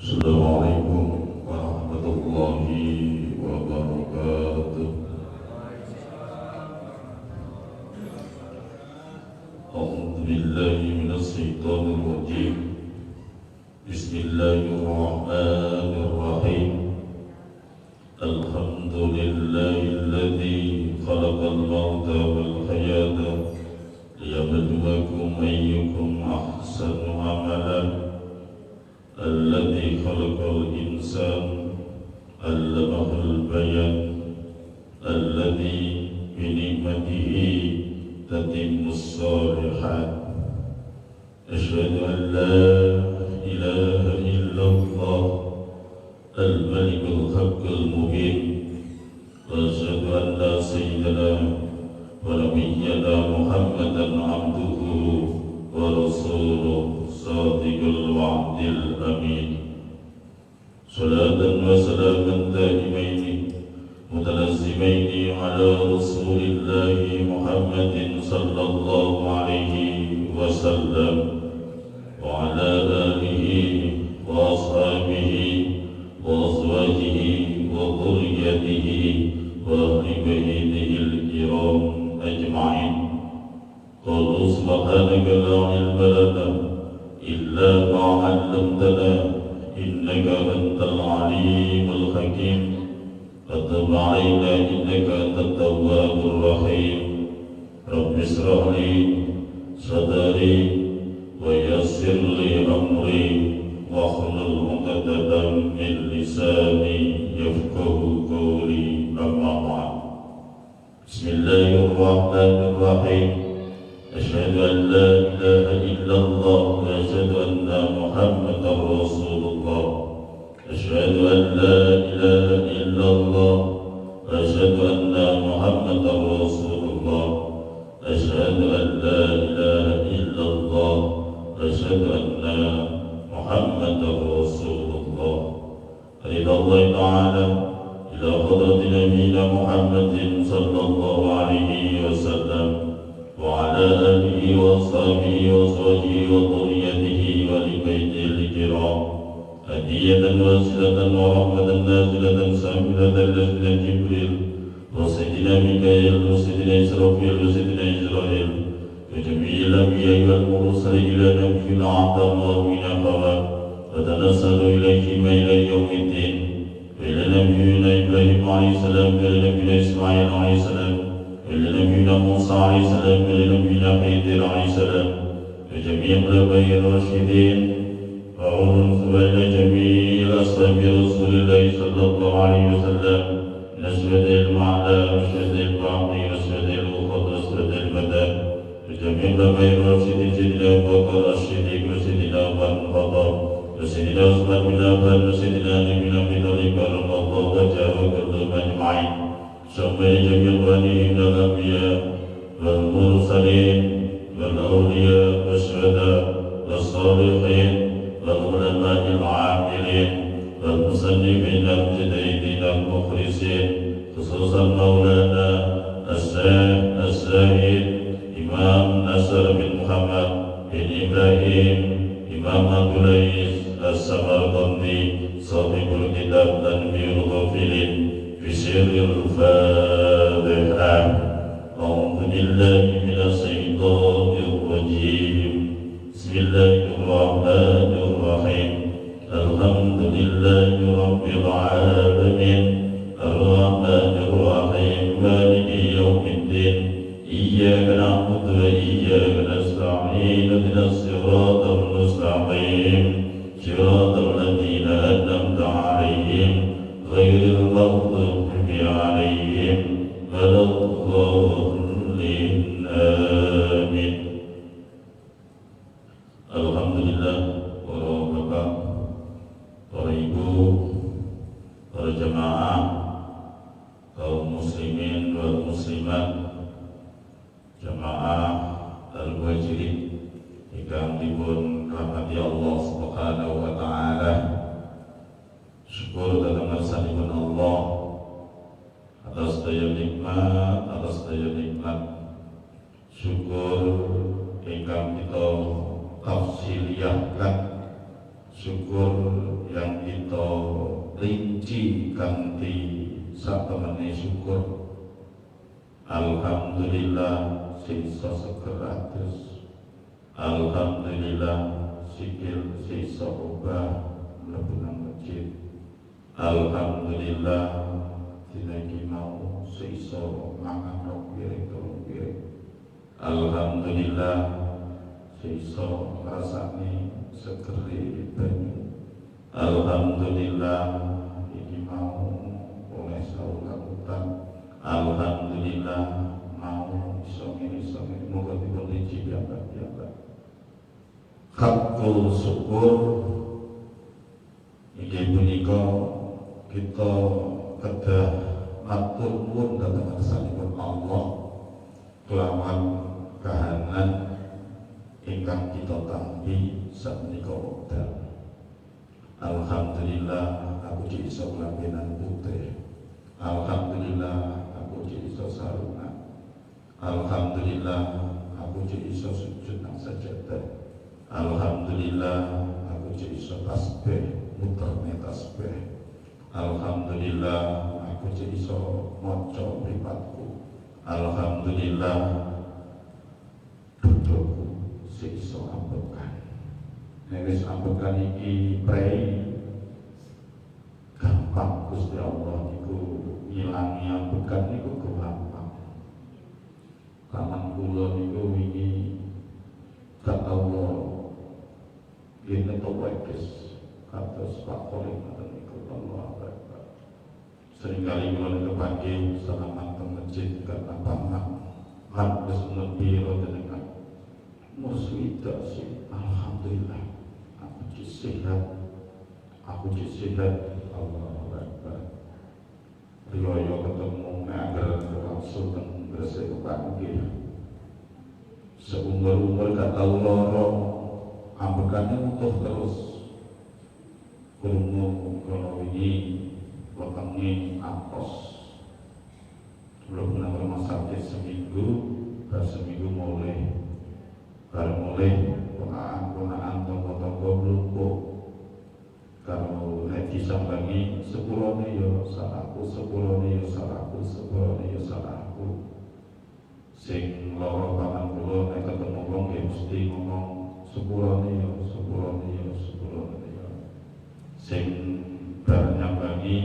Assalamualaikum warahmatullahi wabarakatuh. A'udzu billahi minasy syaithanir rajim. Bismillahirrahmanirrahim. Alhamdulillahilladzi khalaqal mauta wal hayata liyabluwakum ayyukum ahsanu amalan. الذي خلق الإنسان علمه البيان الذي بنعمته تتم الصالحات أشهد أن لا إله إلا الله الملك الحق المبين وأشهد أن سيدنا ونبينا محمدا عبده ورسوله صادق الوعد الأمين صلاة وسلاما دائمين متلازمين على رسول الله محمد صلى الله عليه وسلم وعلى آله وأصحابه وأزواجه وذريته وأهل بيته الكرام أجمعين. قالوا سبحانك لا علم لنا إلا ما علمتنا إنك أنت العليم الحكيم. فتب علينا إنك أنت التواب الرحيم. رب اشرح لي صدري ويسر لي أمري واحلل عقدة من لساني يفقه قولي. أما بعد. بسم الله الرحمن الرحيم. أشهد أن لا إله إلا الله وأشهد أن محمدا رسول الله. أشهد أن لا إله إلا الله وأشهد أن محمدا رسول الله. أشهد أن لا إله إلا الله وأشهد أن محمدا رسول الله. رضا الله تعالى إلى حضرة نبينا محمد صلى الله عليه وسلم وعلى آله وأصحابه وأزواجه وذريته ولبيته الكرام هدية واصلة ورحمة نازلة ساملة لسيدنا جبريل وسيدنا ميكائيل وسيدنا إسرافيل وسيدنا إسرائيل وجميع الأنبياء والمرسلين إلى نبينا عطا الله من أخوات وتنسل إليهما إلى يوم الدين وإلى نبينا إبراهيم عليه السلام وإلى نبينا إسماعيل عليه السلام وإلى نبينا موسى عليه السلام وإلى نبينا خضر عليه السلام وجميع الخلفاء الراشدين وإلى جميع أصحاب رسول الله صلى الله عليه وسلم نسبة المعنى ونسبة الباقي ونسبة الوقت ونسبة المدى وجميع الخلفاء الراشدين سيدنا أبو بكر الصديق وسيدنا عمر بن الخطاب وسيدنا عثمان بن عفان وسيدنا علي بن أبي طالب كرم الله وجهه كلهم أجمعين. sampai jami'al waliyin wal anbiya wal mursalin wal awliya wasyuhada was salihin wal ulama'il 'amilin wal musannifin al mujtahidin al mukhlisin khususan maulana as-syekh as-zahid Imam Nasr bin Muhammad bin Ibrahim Imam Abdul Aziz as-Samarqandi sahibul kitab Tanbihul Ghafilin بسر الفاتحة. أعوذ بالله من الشيطان الرجيم. بسم الله الرحمن الرحيم. الحمد لله رب العالمين الرحمن الرحيم مالك يوم الدين إياك نعبد وإياك نستعين اهدنا الصراط المستقيم صراط الذين أنعمت عليهم غير المغضوب عليهم ولا الضالين آمين. Alhamdulillah, para bapak, para ibu, para jamaah, kaum muslimin wal muslimat, jamaah al-wajirin ingkang dipun rahmati Allah Subhanahu wa taala. Syukur datang ngarsanipun Allah atas daya nikmat, atas daya nikmat. Syukur ingkang kita tafsiriyahkan, syukur yang Alhamdulillah sisa sekeratus. Alhamdulillah sikil sisa ubah mlebu nang masjid. Alhamdulillah dinagi mau sisa mangan rong piring. Alhamdulillah sisa ngrasani segeri banyu. Alhamdulillah iki mau oleh saulan. Alhamdulillah mau iso ngene muga dipun iji piyambak. Hakul syukur iki punika kita kedah matur nuwun dhateng ngarsanipun Allah kelawan kahanan ingkang kita tampi samenika wekdal. Alhamdulillah aku iso nglampahi putih. Alhamdulillah aku iso sarungan. Alhamdulillah aku iso sujud nang sajadah. Alhamdulillah aku iso tasbih, muterne tasbih. Alhamdulillah aku iso maca mripatku. Alhamdulillah dudukku iso ambekan. Nek wis ambekan iki prei gampang Gusti Allah niku ngilangi ambekan niku gampang. Kaman kula niku wingi kata Allah ini tawakis kados Pak Kolim ngoten niku Allah Akbar. Seringkali kula niku pagi salaman teng masjid karena paman lan wis nepi jenengan muswida sih. Alhamdulillah aku sehat. Allah Akbar. Riwaya ketemu agar langsung teng Gresik kepanggih. Seumur-umur gak tau loro, ambekannya utuh terus. Krungu kalau ini wetenge apos. Belum nang rumah sakit seminggu, seminggu mulai. Baru mulai ponaan tonggo-tonggo lumpuh. Kalau nek disambangi sepurone ya salahku, sepurone ya salahku. Sing loro paman kula nek ketemu wong nggih mesti ngomong sepurone ya. Sing bar nyambangi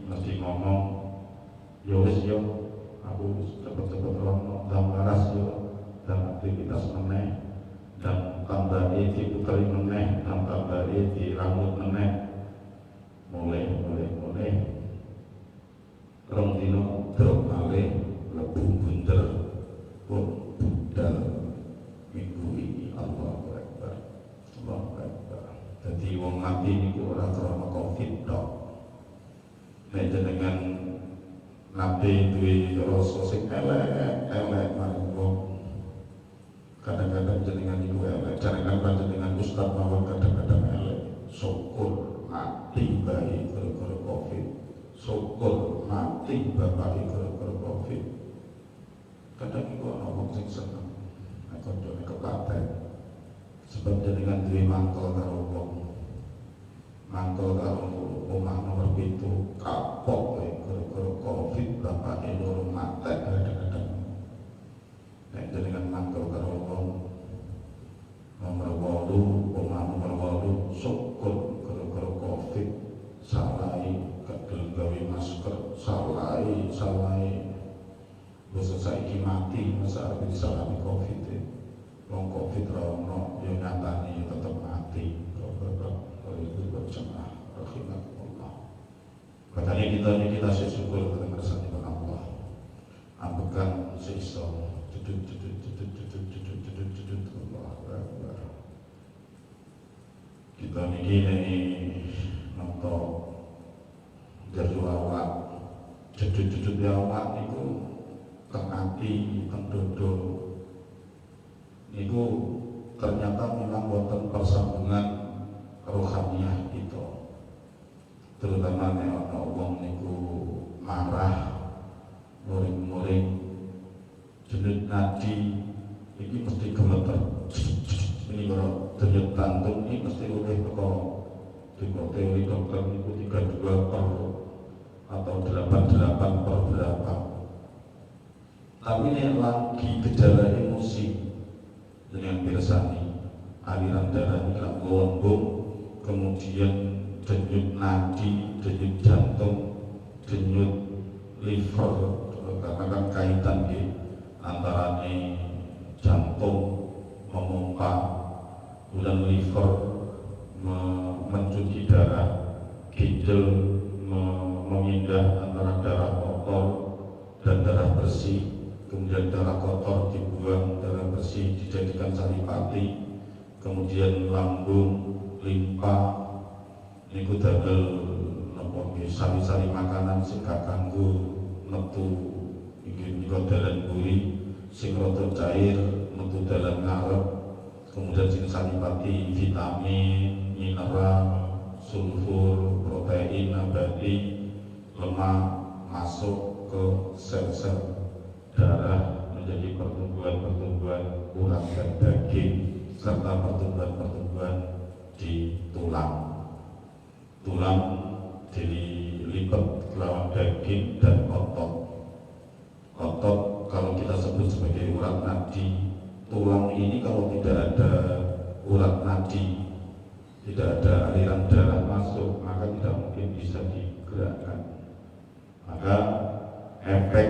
mesti ngomong ya wis ya aku cepet-cepet rono dan waras ya dan aktivitas meneh dan tambahi diputeri meneh dan tambahi dirambut meneh. Mulai rong dino drop malih lebu bunder pun budal minggu ini. Allahu Akbar. Jadi wong mati niku ora krana Covid tok. Nek jenengan nabi duwe rasa sing elek maring wong, kadang-kadang jenengan niku elek, jangan panjenengan ustaz mawon kadang-kadang elek. Syukur mati bayi gara-gara Covid. Syukur mati bapak gara-gara Covid. Kadang iku ana wong sing seneng nek kancane kepaten. Sebab jenengan duwe mangkel karo wong. Mangkel karo omah nomor 7 kapok gara-gara Covid bapak loro mati kadang-kadang. Nek jenengan mangkel karo wong nomor 8 omah nomor 8 syukur gara-gara Covid salai kadel gawe masker salai bisa saiki mati masa arep disalami Covid. Wong Covid ra ono yo nyatane tetep mati. Kalau itu berjamaah rahimahullah. Makanya kita syukur kepada kersane Allah. Ambekan seiso judut Allah. Kita niki nonton jadu awak judut awak niku teng ati teng dodo niku ternyata memang wonten persambungan rohaniah kita. Terutama nek ana wong niku marah muring-muring jeneng nadi iki mesti gemeter. Ini kalau denyut jantung ini mesti oleh di teori dokter niku 32 per atau 88/8. Tapi nek amargi gejala emosi dengan pirsani aliran darah ini gelembung, kemudian denyut nadi, denyut jantung, denyut liver, karena kan kaitan antara jantung memompa, kemudian liver mencuci darah, ginjal memindah antara darah kotor dan darah bersih, kemudian darah kotor dibuang, darah bersih dijadikan saripati, kemudian lambung, limpa, ini kudadel sari-sari makanan sing kanggo metu iki dalan buri sing rada cair metu dalan ngarep, kemudian sing saripati vitamin, mineral, sulfur, protein, nabati, lemak masuk ke sel-sel darah menjadi pertumbuhan-pertumbuhan urat dan daging serta pertumbuhan-pertumbuhan di tulang dilipat lawan daging dan otot. Otot kalau kita sebut sebagai urat nadi. Tulang ini kalau tidak ada urat nadi, tidak ada aliran darah masuk, maka tidak mungkin bisa digerakkan. Maka efek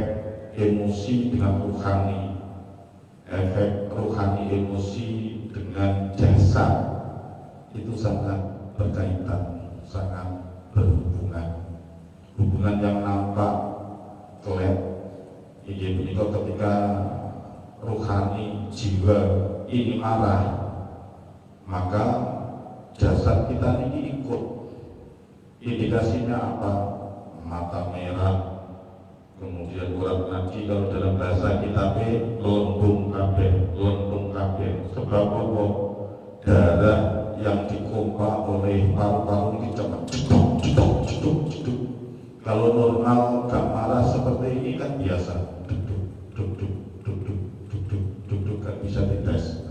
emosi dengan rohani, efek rohani emosi dengan jasad itu sangat berkaitan, sangat berhubungan. Hubungan yang nampak kelihatan ini ketika rohani jiwa ini marah, maka jasad kita ini ikut. Indikasinya apa? Mata merah, kemudian urat nadi kalau dalam bahasa kita lembung kabeh. Sebab apa? Darah yang dipompa oleh paru-paru ini cepat jeduk. Kalau normal gak marah seperti ini kan biasa duk gak bisa dites.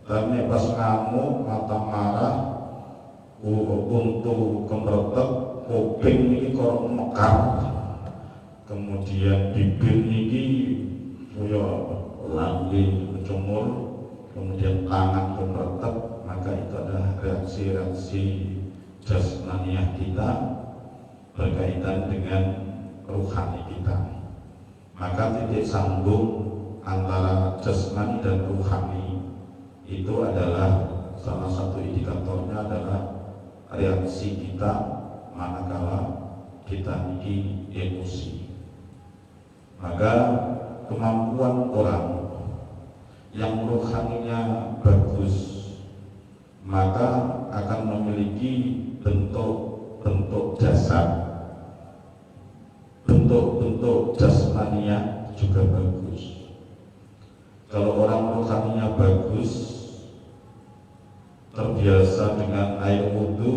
Tapi pas ngamuk, mata marah, untuk kemeretek, kuping ini kok mekar, kemudian bibir ini lambe mencemur, kemudian tangan kemeretek, maka itu adalah reaksi-reaksi jasmaniah kita berkaitan dengan rohani kita. Maka titik sambung antara jasmani dan rohani itu adalah salah satu indikatornya adalah reaksi kita manakala kita ini emosi. Maka kemampuan orang yang rohaninya bagus maka akan memiliki bentuk jasad, bentuk jasmania juga bagus. Kalau orang rohaninya bagus, terbiasa dengan air wudhu,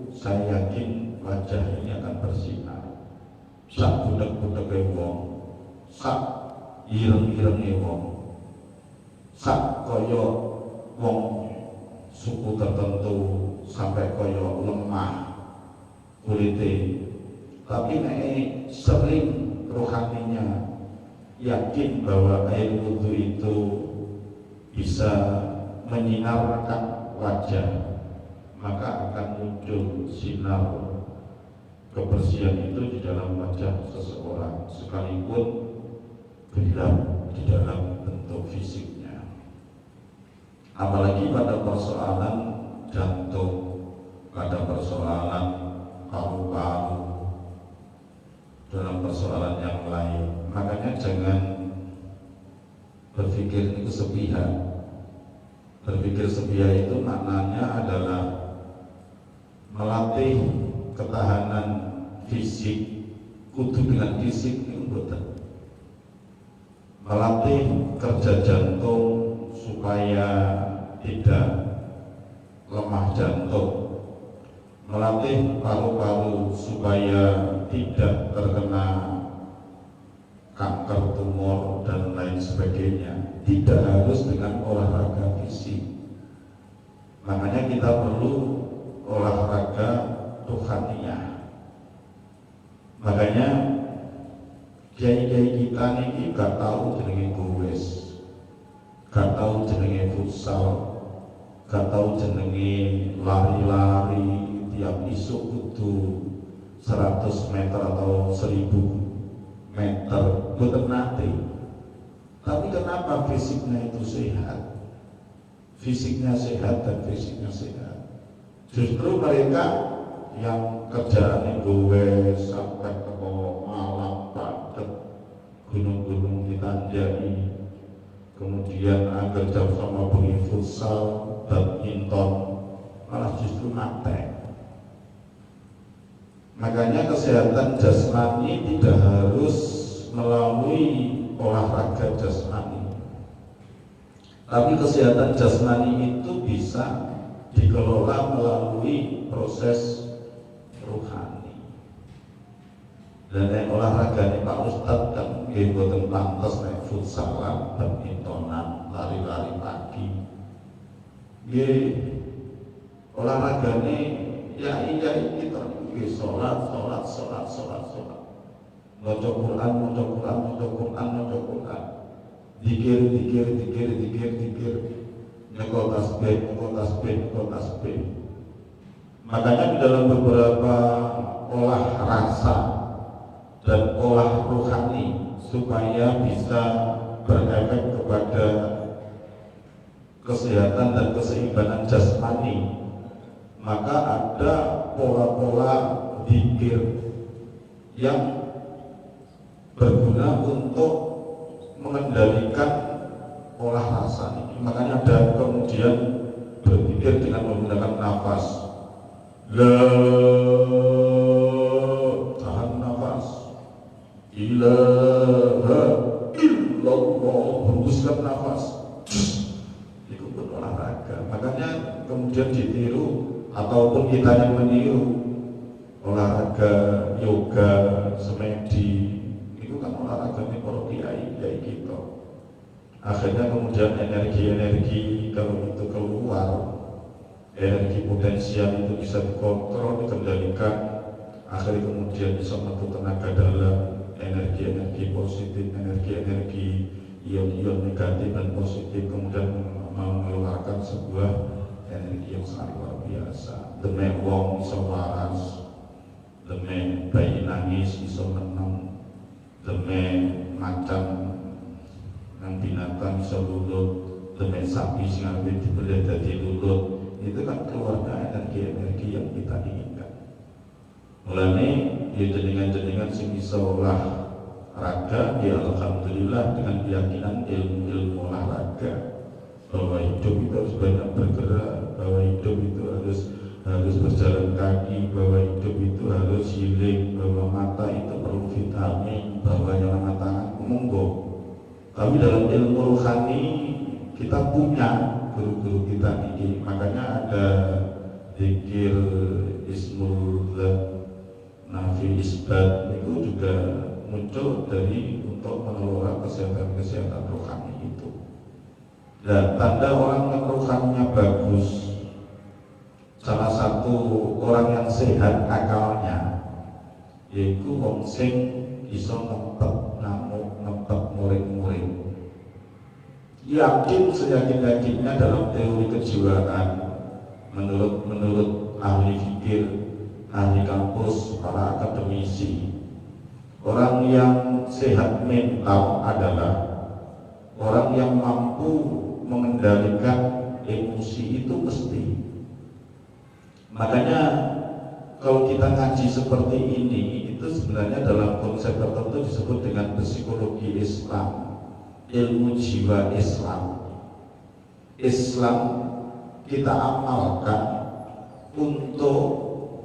saya yakin wajah ini akan bersinar. Sak budak-budak wong, sak ireng-ireng wong, sak koyo wong suku tertentu sampai koyo lemah kulite. Tapi nek sering rohaninya yakin bahwa air wudhu itu bisa menyinarkan wajah, maka akan muncul sinar kebersihan itu di dalam wajah seseorang, sekalipun gelap di dalam bentuk fisiknya. Apalagi pada persoalan jantung, pada persoalan paru-paru, dalam persoalan yang lain. Makanya jangan berpikir itu sepihak. Berpikir sepihak itu maknanya adalah melatih ketahanan fisik, kudu dengan fisik ini betul. Melatih kerja jantung supaya tidak lemah jantung, melatih paru-paru supaya tidak terkena kanker, tumor dan lain sebagainya. Tidak harus dengan olahraga fisik. Makanya kita perlu olahraga rohaniah. Makanya kiai-kiai kita ini gak tahu jenenge gowes. gak tahu jenenge futsal, gak tahu jenenge lari-lari tiap isu kudu 100 meter atau 1000 meter, boten nate. Tapi kenapa fisiknya itu sehat? Fisiknya sehat dan fisiknya sehat. Justru mereka yang kerjaan gue sampai ke Malang, Padet, gunung-gunung ditanjai, kemudian agar jam sama bengi futsal, badminton, malah justru mate. Makanya kesehatan jasmani tidak harus melalui olahraga jasmani, tapi kesehatan jasmani itu bisa dikelola melalui proses rohani. Dan yang olahraga ini Pak Ustadz kan boten pantes nek futsalan, badmintonan, lari-lari pagi. Olahraga ini ya iya kita sholat. Maca Quran, dikir, nyekol tasbih. Makanya di dalam beberapa olah rasa dan olah rohani supaya bisa berefek kepada kesehatan dan keseimbangan jasmani, maka ada pola-pola zikir yang berguna untuk mengendalikan olah rasa ini. Makanya ada kemudian berzikir dengan menggunakan nafas. Tahan nafas. Ilaha illallah, hembuskan nafas. Itu pun olahraga. Makanya kemudian ditiru ataupun kita yang meniru olahraga yoga, semedi, itu kan olahraga nih para kiai kita. Akhirnya kemudian energi kalau itu keluar, energi potensial itu bisa dikontrol, dikendalikan. Akhirnya kemudian bisa menutup tenaga dalam, energi positif, energi ion-ion negatif dan positif, kemudian mengeluarkan sebuah energi yang sangat luar biasa. Demi wong iso waras, demi bayi nangis iso menang, demi macan yang binatang iso lulut, demi sapi sing ape dibeli dadi lulut. Itu kan keluarnya energi yang kita inginkan. Mulane ya jenengan sing bisa olah raga, ya alhamdulillah dengan keyakinan ilmu olahraga bahwa hidup itu harus banyak bergerak, bahwa hidup itu harus berjalan kaki, bahwa hidup itu harus healing, bahwa mata itu perlu vitamin, bahwa nyala tangan monggo. Tapi dalam ilmu rohani kita punya guru-guru kita ini, makanya ada zikir ismul nafi isbat itu juga muncul dari untuk mengelola kesehatan rohani itu. Dan tanda orang yang rohaninya bagus, salah satu orang yang sehat akalnya, yaitu wong sing iso ngempet ngamuk, ngempet murid-murid. Yakin seyakin-yakinnya dalam teori kejiwaan, menurut ahli fikir, ahli kampus, para akademisi, orang yang sehat mental adalah orang yang mampu mengendalikan emosi itu mesti. Makanya kalau kita ngaji seperti ini, itu sebenarnya dalam konsep tertentu disebut dengan psikologi Islam, ilmu jiwa Islam. Islam kita amalkan untuk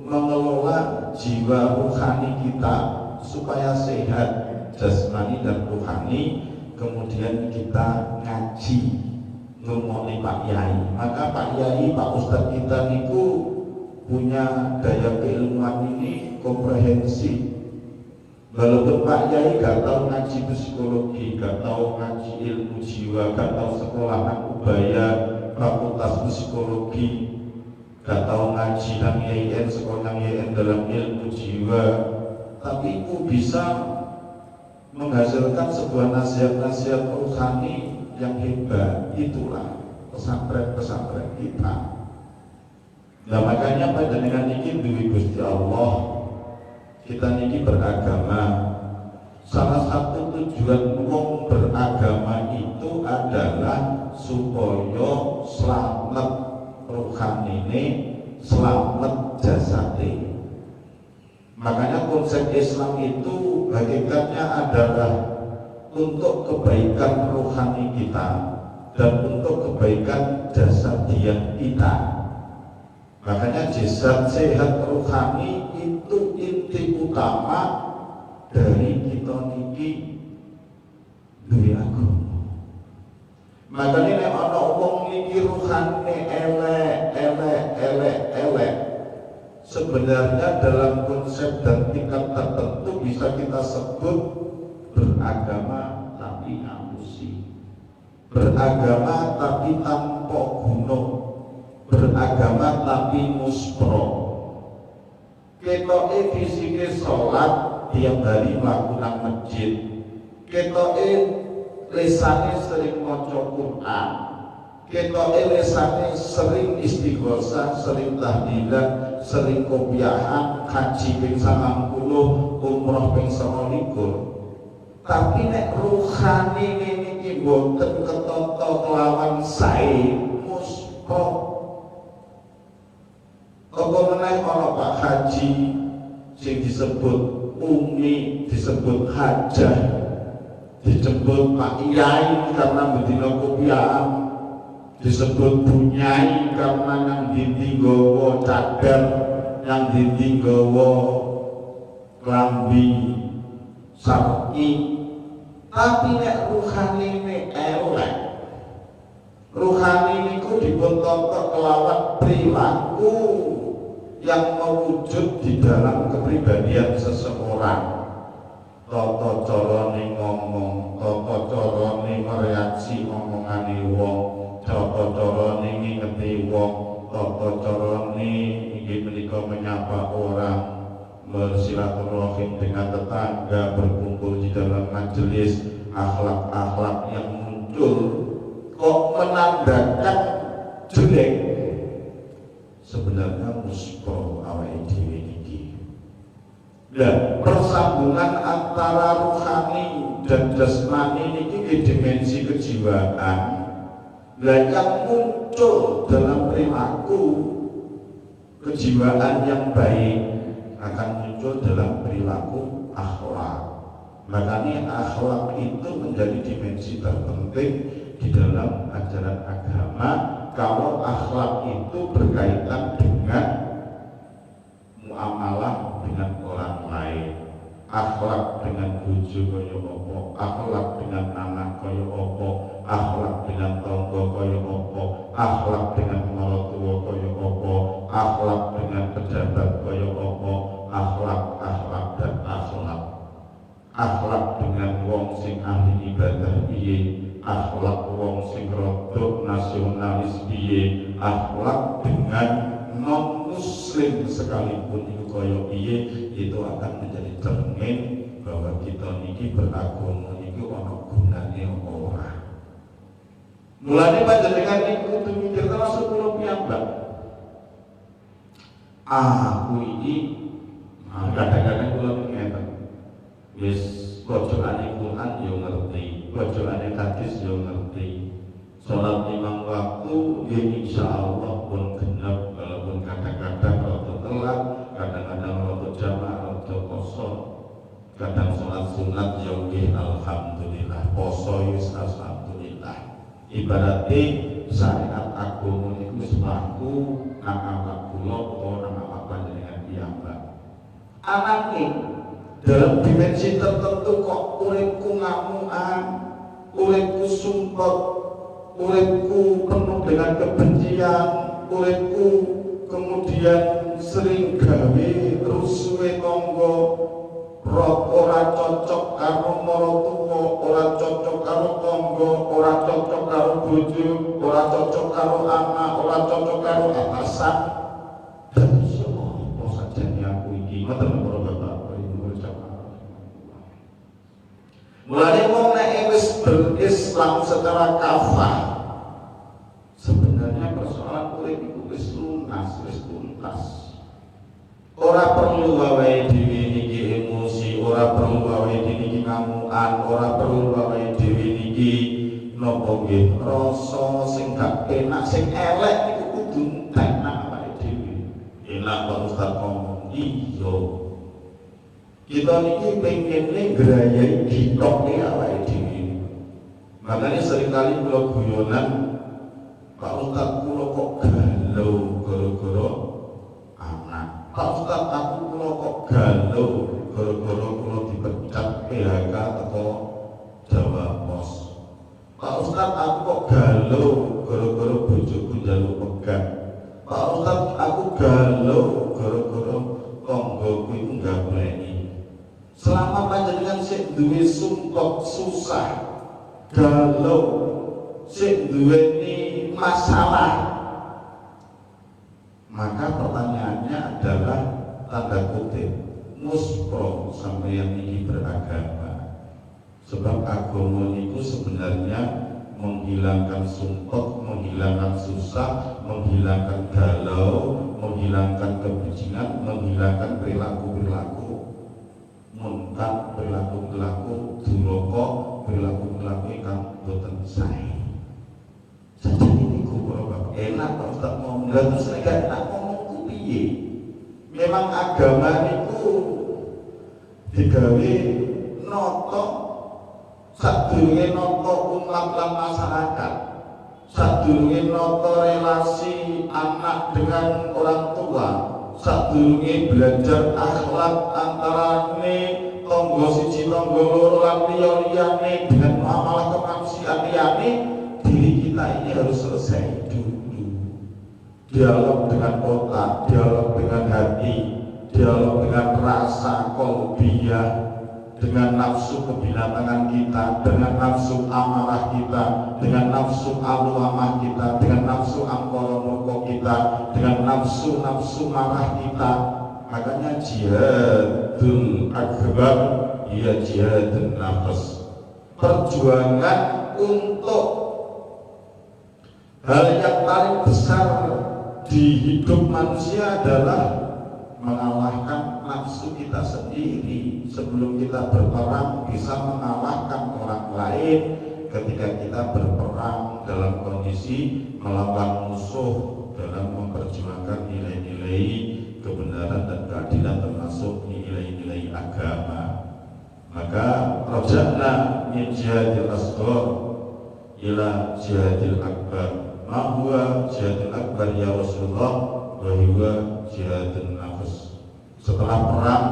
mengelola jiwa rohani kita supaya sehat jasmani dan rohani. Kemudian kita ngaji ngomongin Pak Yai, maka Pak Yai, Pak Ustadz kita niku punya daya keilmuan ini komprehensif. Walaupun Pak Yai gak tahu ngaji psikologi, gak tahu ngaji ilmu jiwa, gak tahu sekolah ubaya fakultas psikologi, gak tahu ngaji nang YN, sekolah nang YN dalam ilmu jiwa, tapi itu bisa menghasilkan sebuah nasihat-nasihat rohani yang hebat, itulah pesantren-pesantren kita. Nah makanya panjenengan niki duwe Gusti Allah, kita niki beragama. Salah satu tujuan wong beragama itu adalah supaya selamat rohanine, selamat jasate. Makanya konsep Islam itu hakikatnya adalah untuk kebaikan rohani kita dan untuk kebaikan jasadiah kita. Makanya jasad sehat rohani itu inti utama dari kita niki duwe agama. Makanya nek ana wong niki rohane elek, sebenarnya dalam konsep dan tingkat tertentu bisa kita sebut beragama tapi ngapusi, beragama tapi tanpa gunung, beragama tapi muspro. Ketoke fisike sholat tiap hari melakukan masjid, ketoke lesane sering maca Quran, ketoke lesane sering istighosah, sering tahlilan, sering kopiahan, haji ping 90, umroh ping 29. Tapi nek rohani niki boten ketata kelawan sae muspro. Apa meneh ana Pak Haji sing disebut umi, disebut hajah, disebut Pak Iyai karena bedina kopiah, disebut bunyai karena yang ditinggawa cadar, yang ditinggawa klambi sarki. Tapi nek ruhani ini elek, ruhani niku dipun tata kelawan perilaku yang mewujud di dalam kepribadian seseorang. Tata carane ngomong, tata carane mereaksi omongane wong, tata carane ngingeti wong, tata carane inggih menika menyapa orang, bersilaturahim dengan tetangga, berkumpul di dalam majelis, akhlak-akhlak yang muncul kok menandakan jelek. Sebenarnya muspro awake dhewe niki. Nah, persambungan antara rohani dan jasmani niki di dimensi kejiwaan. Lah yang muncul dalam perilaku kejiwaan yang baik akan muncul dalam perilaku akhlak. Makanya akhlak itu menjadi dimensi terpenting di dalam ajaran agama. Kalau akhlak itu berkaitan dengan muamalah dengan orang lain, akhlak dengan bojo kaya apa, akhlak dengan anak kaya apa, akhlak dengan tangga kaya apa, akhlak dengan maratuwa kaya apa, akhlak dengan pejabat kaya apa, akhlak dan akhlak. Akhlak dengan wong sing ahli ibadah piye, akhlak wong sing rodok nasionalis piye, akhlak dengan non muslim sekalipun itu kaya piye, itu akan menjadi cermin bahwa kita niki beragama niki ana gunane apa ora. Mulane panjenengan niku kudu mikir termasuk kula piyambak. Aku iki kadang-kadang kula ngeten. Wis bacaan Quran yo ngerti, bacaan hadis yo ngerti. Salat 5 waktu ya insyaallah pun genep, walaupun kadang-kadang rada telat, kadang-kadang rada jamak, rada kosong. Kadang salat sunat yo nggih alhamdulillah, poso wis alhamdulillah. Ibaratnya syariat agama niku wis mlaku nang awak kula utawa nang awak panjenengan piyambak. Anake dalam dimensi tertentu kok uripku ngamukan, uripku sumpek, uripku penuh dengan kebencian, uripku kemudian sering gawe rusuhe tangga, ora cocok karo maratuwa, ora cocok karo tangga, ora cocok karo bojo, ora cocok karo anak, ora cocok karo atasan. Dan apa sajane aku iki ngoten para bapak. Mulane wong nek wis berislam Islam secara kafah. Sebenarnya persoalan urip itu wis lunas, wis tuntas. Ora perlu wae dhewe niki emosi, ora perlu wae niki ngamukan, ora perlu wae dhewe niki napa nggih rasa sing gak enak, sing elek niku kudu entek nang awake dhewe. Enak Pak Ustaz ngomong, iya. Kita niki pengene ngrayai gitoke awake dhewe. Makanya seringkali kula guyonan, Pak Ustaz kula kok galau gara-gara anak. Pak Ustaz aku kula kok galau gara-gara kula dipecat PHK teko Jawa Pos. Pak Ustaz aku kok galau gara-gara bojoku njaluk pegat. Pak Ustaz aku galau gara-gara tanggoku iku nggableki. Selama panjenengan sik duwe sumpek susah, galau, sik duweni masalah, maka pertanyaannya adalah tanda kutip muspro sampeyan ini beragama. Sebab agama itu sebenarnya menghilangkan sumpek, menghilangkan susah, menghilangkan galau, menghilangkan kebijinan, menghilangkan perilaku-perilaku muntah, perilaku-perilaku duraka, perilaku-perilaku ingkang boten sae. Saja ini para Bapak enak Pak Ustaz ngomong, terus nek enak ngomong ku piye? Memang agama niku digawe nata sadurunge nata umat lan masyarakat, sadurunge nata relasi anak dengan orang tua, sadurunge belajar akhlak antarane tangga siji tangga loro lan liya-liyane dengan muamalah kemanusiaan liyane, diri kita ini harus selesai dulu. Dialog dengan otak, dialog dengan hati, dialog dengan rasa qalbiyah, dengan nafsu kebinatangan kita, dengan nafsu amarah kita, dengan nafsu aluamah kita, dengan nafsu angkara murka kita, dengan nafsu marah kita. Makanya jihadul akbar ya jihadun nafas, perjuangan untuk hal yang paling besar di hidup manusia adalah mengalahkan nafsu kita sendiri. Sebelum kita berperang bisa mengalahkan orang lain. Ketika kita berperang dalam kondisi melawan musuh dalam memperjuangkan nilai-nilai kebenaran dan keadilan, termasuk nilai-nilai agama. Maka raja'na min jihadil asghar ila jihadil akbar. Ma huwa jihadil akbar ya Rasulullah? Wa huwa jihadun nafs. Setelah perang,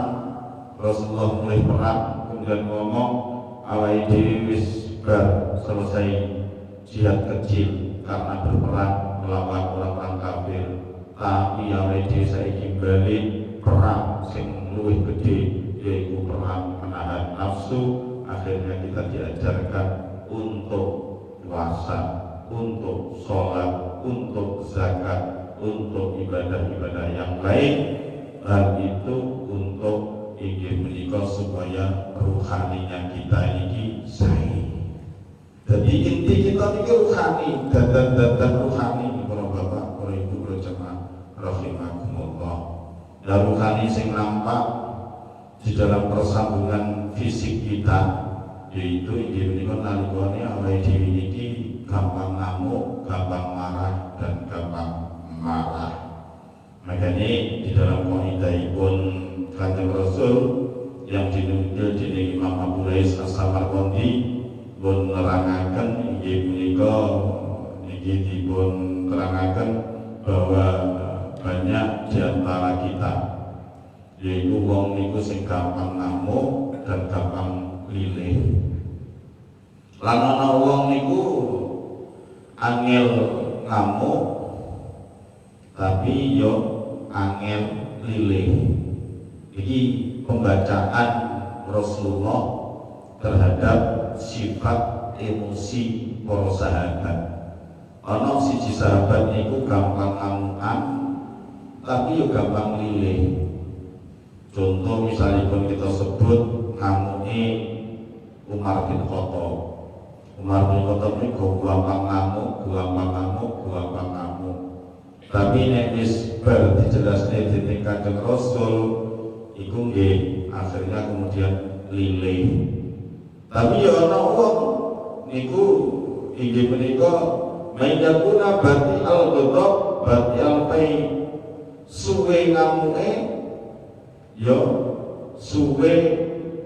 Rasulullah mulai perang, kemudian ngomong awake dhewe wis bar selesai jihad kecil karena berperang melawan orang-orang kafir, tapi awake dhewe saiki bali perang sing luwih gede, yaitu perang menahan nafsu. Akhirnya kita diajarkan untuk puasa, untuk sholat, untuk zakat, untuk ibadah-ibadah yang lain. Hal itu untuk ingin menikah supaya ruhaninya kita ini sae. Jadi inti kita ini ruhani, dadan ruhani para bapak, para ibu, para jemaah rahimakumullah. Dan ruhani sing nampak di dalam persambungan fisik kita, yaitu ingin menikah nalikane awake dhewe iki gampang ngamuk, gampang marah, dan gampang marah. Makanya di dalam qaidahipun Kanjeng Rasul yang dinukil dening Imam Abu Rais As-Samarqandi pun nerangaken inggih punika niki dipun terangaken bahwa banyak di antara kita, yaitu wong niku sing gampang ngamuk dan gampang lilih. Lan ana wong niku angel ngamuk tapi yo angel lilih. Ini pembacaan Rasulullah terhadap sifat emosi para sahabat. Ana siji sahabat niku gampang ngamukan tapi yo gampang lilih. Contoh misalnya pun kita sebut ngamuke Umar bin Khattab. Umar bin Khattab niku gampang ngamuk. Tapi nek wis bar dijelasne dening Kanjeng Rasul iku nggih akhirnya kemudian lilih. Tapi ya ana wong niku inggih menika mayakuna bati al-ghadab bati al-pai suwe ngamuke ya suwe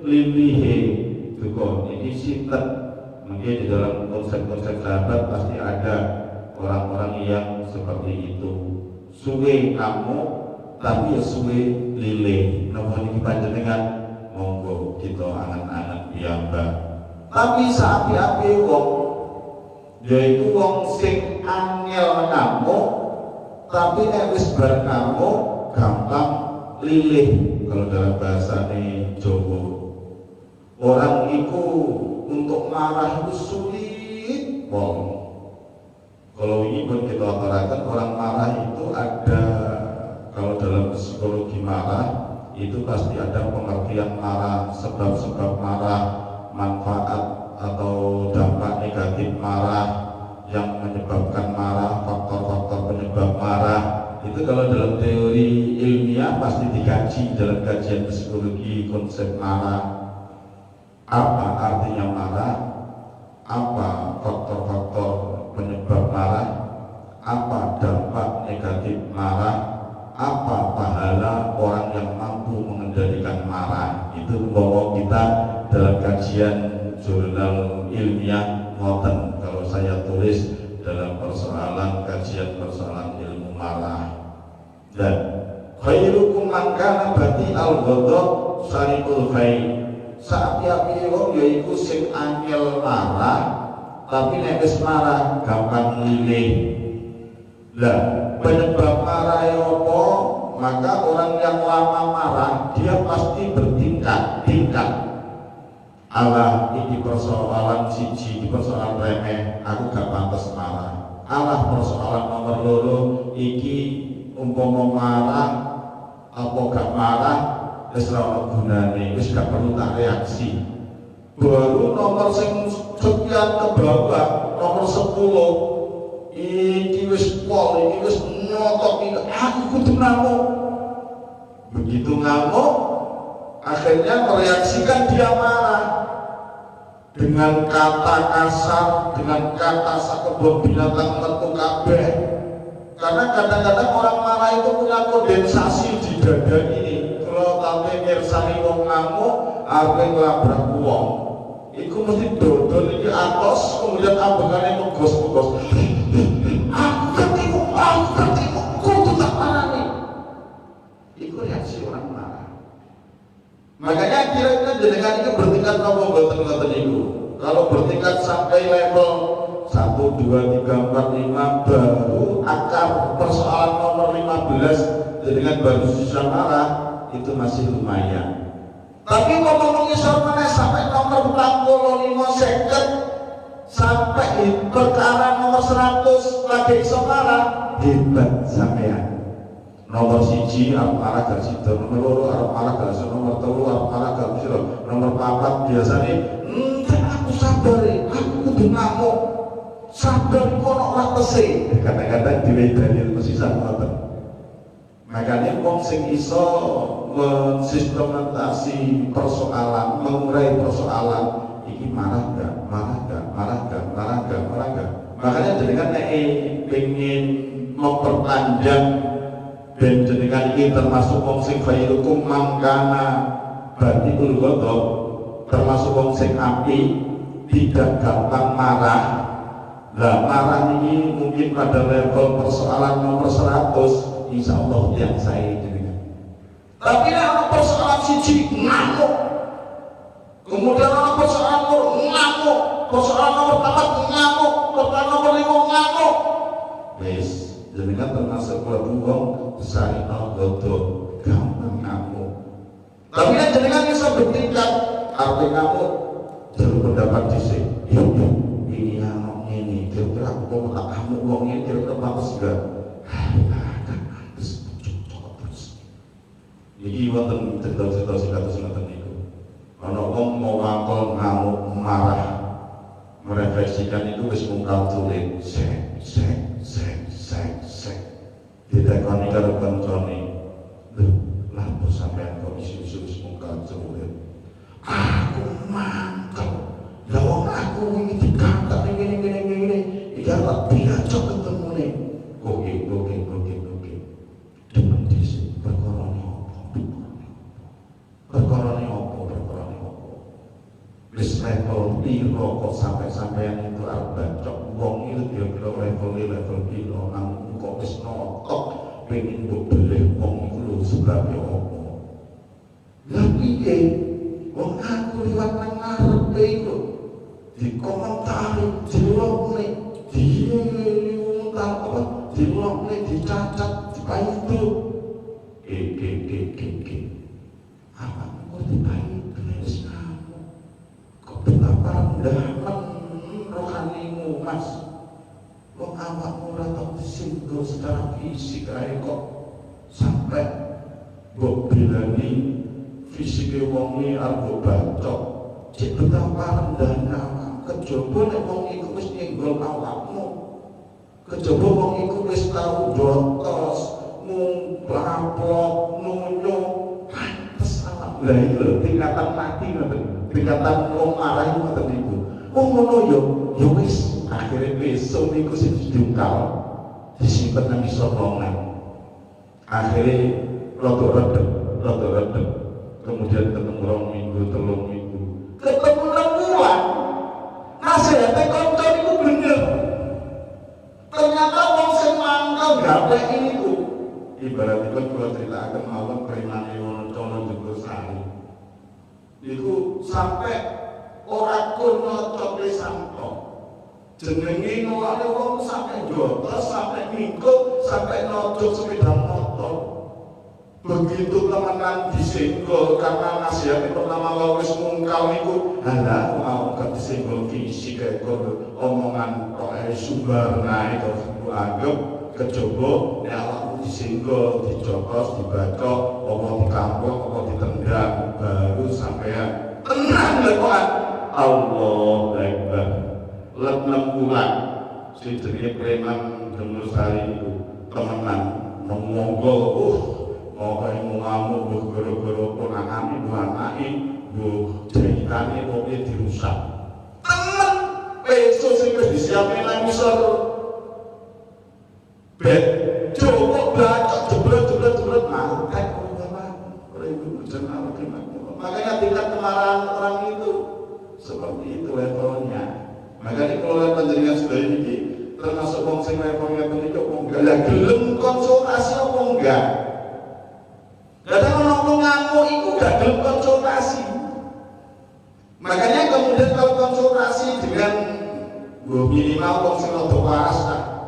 lilihe duka. Ini sinten? Mungkin di dalam konsep-konsep sahabat pasti ada orang-orang yang seperti itu. Suwe kamu tapi ya suwe lilih. Napa niki panjenengan monggo kita angan-angan piyambak. Tapi saapi-api wong yaiku wong sing angel ngamuk tapi nek wis bar ngamuk gampang lilih. Kalau dalam bahasane Jawa orang itu untuk marah itu sulit wong. Kalau ini pun kita utarakan orang marah itu ada, kalau dalam psikologi marah itu pasti ada pengertian marah, sebab-sebab marah, manfaat atau dampak negatif marah, yang menyebabkan marah, faktor-faktor penyebab marah. Itu kalau dalam teori ilmiah pasti dikaji dalam kajian psikologi konsep marah. Apa artinya marah? Apa faktor-faktor penyebab marah? Apa dampak negatif marah? Apa pahala orang yang mampu mengendalikan marah? Itu bahwa kita dalam kajian jurnal ilmiah ngoten kalau saya tulis dalam persoalan kajian persoalan ilmu marah. Dan khairukum man kana bati al-ghadab sarikul khair. Sapi-api wong yaiku sing angel marah tapi nek wis marah gampang lilih. Lah penyebab marah apa? Maka orang yang lama marah dia pasti bertingkat-tingkat. Allah ini persoalan siji, di persoalan remeh aku gak pantas marah. Allah persoalan nomor loro iki umpama marah apa gak marah wis ora ono gunane, wis gak perlu tak reaksi. Baru nomor sing sekian ke bawah, nomor 10 iki wis pol, iki wis nyotok iki aku kudu ngamuk. Begitu ngamuk akhirnya mereaksikan dia marah dengan kata kasar, dengan kata sakebon binatang metu kabeh. Karena kadang-kadang orang marah itu punya kondensasi di dada ini. Kalau sampai mirsani wong ngamuk, arep nglabrak wong, iku mesti dodol iki atos, kemudian ambengane megos-megos. Aku tertipu, kudu tak parani. Iku reaksi orang marah. Makanya kira-kira jenengan itu bertingkat nopo mboten-mboten iku. Kalau bertingkat sampai level 1, 2, 3, 4, 5 baru akar persoalan nomor 15 jenengan baru bisa marah. Itu masih lumayan. Tapi ngomong-ngomongnya soalnya sampai nomor 45 second sampai perkara nomor 100 lagi iso marah, hebat sampean. Nomor 1 arep marah gak sida, nomor 2 arep marah gak sida, nomor 3 arep marah gak sida, nomor 4 biasanya aku sabar, aku kudu ngamuk. Sabar iku ono watese. Kadang-kadang dhewe dalil mesti ngoten. Makanya wong sing iso mensistematisasi persoalan, mengurai persoalan, iki marah gak. Makanya jenengan nek pengen memperpanjang dan jenengan ini termasuk wong sing khairukum mangkana batikul ghadab, termasuk wong sing api, tidak gampang marah. Lah marah ini mungkin pada level persoalan nomor 100 insya Allah yang saya dengan. Tapi ada persoalan siji ngamuk, kemudian ada persoalan nomor ngamuk, persoalan nomor 4 ngamuk, persoalan nomor 5 ngamuk. Wes, jenengan termasuk kelompok wong besar al-ghadab, gampang ngamuk. Tapi kan jenengan bisa bertingkat, arti ngamuk jalur pendapat dhisik. Yo ini ngamuk ini, kira-kira aku mau tak ngamuk wong ini kira-kira pantes enggak? Iki wonten cerita-cerita sing kados ngoten niku. Ana wong mau mangkol ngamuk marah, merefleksi mengekspresikan itu wis mungkal tulit sek ditekoni karo koncone lho lah bos sampean kok isu-isu wis mungkal tulit aku mangkel ya wong aku iki dikangkat ngene iki kok diajak ketemune oke demen dhisik perkarane apa wis level piro kok sampai-sampean itu arep bacok wong itu kira-kira level piro nang kok wis notok pengen mbok beleh wong iku lho sebabe apa lha piye wong aku liwat nang ngarepe iku dikomentari dilokne dilokne dicacat dipaitu apa kok dipaitu wis ngamuk kok betapa rendahan rohanimu mas wong awakmu ora tau disinggung secara fisik ae kok sampai mbok bilani fisike wong iki arep mbok bacok cek betapa rendahnya kejaba nek wong iku wis nyenggol awakmu kejaba wong iku wis tau jotos mumplaplok nunjuk pantes awak lha iki lho tingkatan mati ngoten tingkatan wong marah ngoten niku wong ngono yo wis akhire besok niku sing didungkal disimpen nang isor longan akhire rada redeg kemudian ketemu 2 minggu 3 minggu ketemu 6 bulan nasihate kanca niku bener ternyata wong sing mangkel gawe niku ibaratipun kula critakaken mawon premane Wonocono Joglo Sari niku sampai ora kurna lisan tok jenenge nolake wong sampai jotos sampai mingkut sampai nodok sepeda motor begitu temenan disenggol karena nasihat pertama wis mungkal niku halah mau gak disenggol fisik kayak omongan kok Subarna itu anggap kejaba nek awakmu disenggol dicokos dibacok apa dikampung apa ditendang baru sampean tenang lekokan Allahu Akbar lek 6 bulan sing jenenge preman Joglo Sari itu temenan mengonggol mau ngamuk buh goro-goro ponakane buh anake buh ceritane mobil dirusak temen besok sing wis disiapin nang isor bet coba bacok jebret mangkat ora ibu jeneng makanya tingkat kemarahan orang itu seperti itu levelnya makanya kalau panjenengan sudah ini termasuk wong sing levelnya menika wong enggak gelem konsultasi apa enggak kadang orang ngamuk itu gak gelem konsultasi makanya kemudian kalau konsultasi dengan minimal wong sing rada waras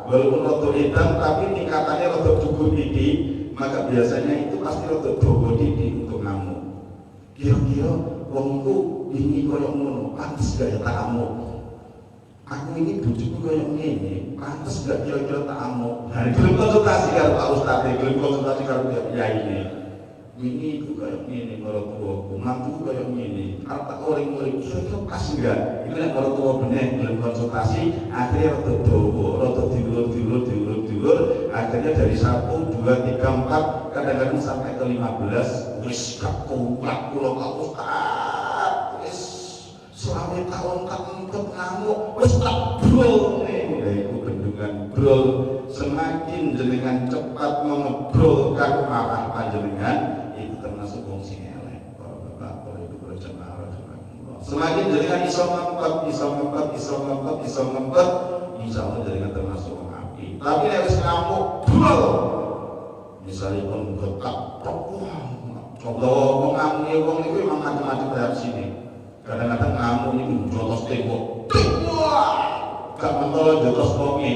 walaupun rada edan tapi tingkatannya rada cukup tinggi maka biasanya itu pasti rada dawa tinggi untuk ngamuk kira-kira wong itu ini koyo ngono pantes gak ya tak amuk aku ini bojoku koyo ngene pantes gak kira-kira tak amuk nah gelem konsultasi karo Pak Ustaz gelem konsultasi karo kiai ini ini itu kayak gini orang tuaku, mampu kayak gini kata orang-orang kira-kira pas enggak itu yang orang tua bener belum konsultasi akhirnya rada dawa, rada diulur akhirnya dari 1, 2, 3, 4 kadang-kadang sampai ke 15 wis gak kuat kula Pak Ustaz wis selama tahun tak ngamuk wis tak brol ya itu bendungan brol semakin jenengan cepat mengebrolkan marah panjenengan itu termasuk wong sing elek para bapak para ibu para jamaah semakin jenengan iso ngempet insyaallah jenengan termasuk wong apik tapi nek wis ngamuk brol misalnya kon betak coba wong ngamuk wong niku memang macam-macam reaksine kadang-kadang ngamuk niku jotos tembok gak mentol jotos wonge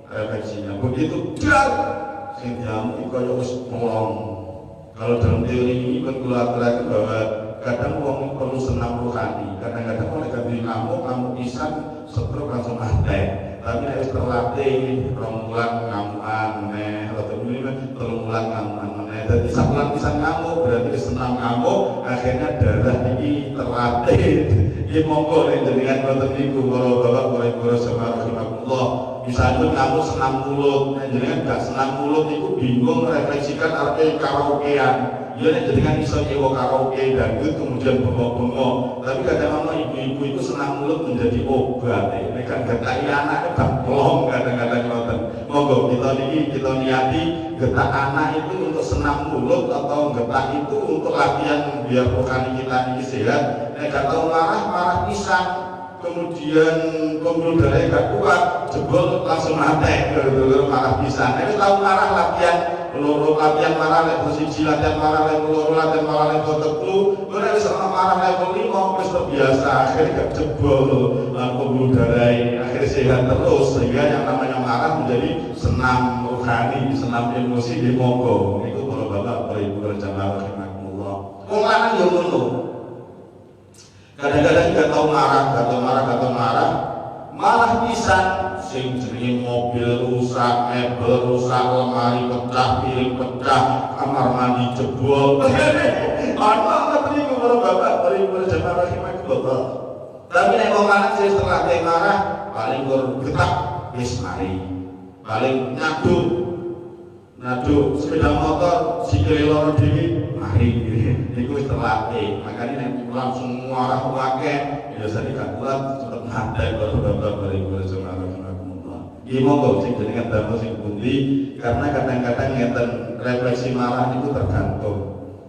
refleksinya begitu dar sing diamuk kaya wis melong kalau dalam teori ini kan kula aturaken bahwa kadang wong perlu senam rohani kadang-kadang oleh ganti ngamuk pisan stroke langsung mati tapi nek wis terlatih 2 bulan ngamukan meneh atau 3 bulan ngamukan meneh dadi sabulan pisan ngamuk berarti wis senam ngamuk akhirnya darah iki terlatih Ya monggo nek jenengan ngoten niku para bapak para ibu rahimakumullah. Misalnya kamu senam mulut, nek jenengan gak senam mulut niku bingung refleksikan arti karaokean. Ya nek jenengan iso nyewa karaoke dangdut kemudian bengok-bengok. Tapi kadang-kadang ibu-ibu itu senam mulut menjadi obat. Nek kan getak anak kan plong kadang-kadang ngoten. Monggo kita niati getak anak itu untuk senam mulut atau getak itu untuk latihan biar rohani kita ini sehat. Nek gak tahu marah pisang, kemudian pembuluh darahnya gak kuat, jebol langsung mati marah pisang. Nek tahu marah latihan marah level 1, latihan marah level 2, latihan marah level 3, nek wis marah level 5 wis terbiasa, akhirnya gak jebol pembuluh darah, akhirnya sehat terus. Sehingga yang namanya marah menjadi senam rohani, senam emosi di monggo. Niku para bapak para ibu jamaah rahimakumullah. Wong lanang yo ngono. Kadang-kadang gak tau marah, malah pisan sing jenenge mobil rusak, mebel rusak, lemari pecah, piring pecah, kamar mandi jebol. Ana niku para bapak, para ibu jamaah rahimakumullah. Tapi nek wong lanang sing setelah marah paling getak wis mari. Paling nyaduk sepeda motor sikile loro dhewe mari niku wis terlatih. Makane nek langsung marah akeh biasane gak kuat cepet mati kalau bapak ibu jamaah rahimakumullah. Iki monggo sing jenengan damel sing pundi karena kadang-kadang ngeten refleksi marah itu tergantung.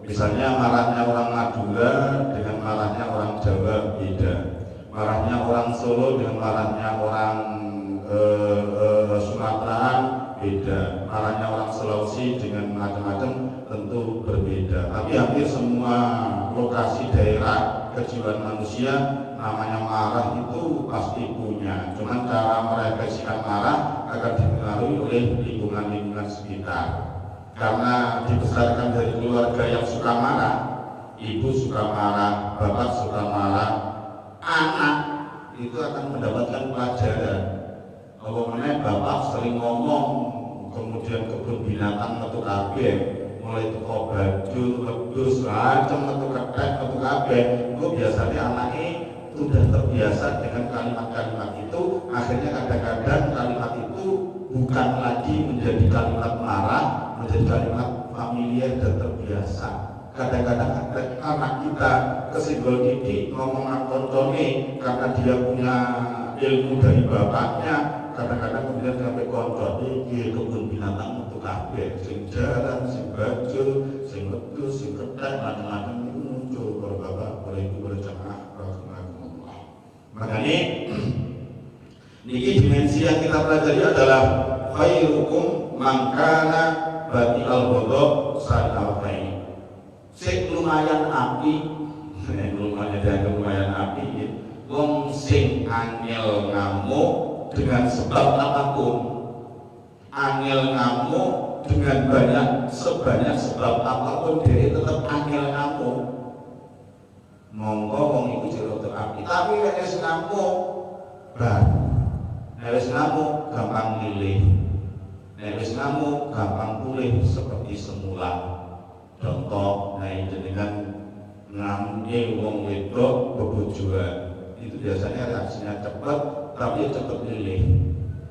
Misalnya marahnya orang Madura dengan marahnya orang Jawa beda. Marahnya orang Solo dengan marahnya orang Sumatera beda, marahnya orang Sulawesi dengan macam-macam tentu berbeda. Tapi hampir semua lokasi daerah kejiwaan manusia namanya marah itu pasti punya. Cuman cara merefleksikan marah akan dipengaruhi oleh lingkungan-lingkungan sekitar. Karena dibesarkan dari keluarga yang suka marah, ibu suka marah, bapak suka marah, anak itu akan mendapatkan pelajaran. Pokoknya bapak sering ngomong, kemudian kebun binatang metu kabeh, mulai teko baju, wedhus, macam metu kethek, metu kabeh. Itu biasanya anaknya sudah terbiasa dengan kalimat-kalimat itu. Akhirnya kadang-kadang kalimat itu bukan lagi menjadi kalimat marah, menjadi kalimat familiar dan terbiasa. Kadang-kadang anak kita kesinggol ini ngomong koncone karena dia punya ilmu dari bapaknya. Kadang-kadang kemudian sampai kontrol iki kebun binatang untuk kabeh, sing jaran, sing bajul, sing wedhus, sing kethek, macam-macam itu muncul para bapak, para ibu, para jamaah rahimakumullah. Makanya niki dimensi yang kita pelajari adalah khairukum man kana bati'al ghadab sa'al-ain. Sing lumayan api, lumayan api, wong sing angel ngamuk dengan sebab apapun, angel ngamuk dengan sebanyak sebab apapun dia tetap angel ngamuk. Monggo wong iku jero api, tapi nek wis ngamuk nek wis ngamuk gampang milih, nek wis ngamuk gampang pulih seperti semula. Contoh, nek jenengan ngamuke wong wedok bebojoan, itu biasanya reaksinya cepat, tapi ya cepat milih.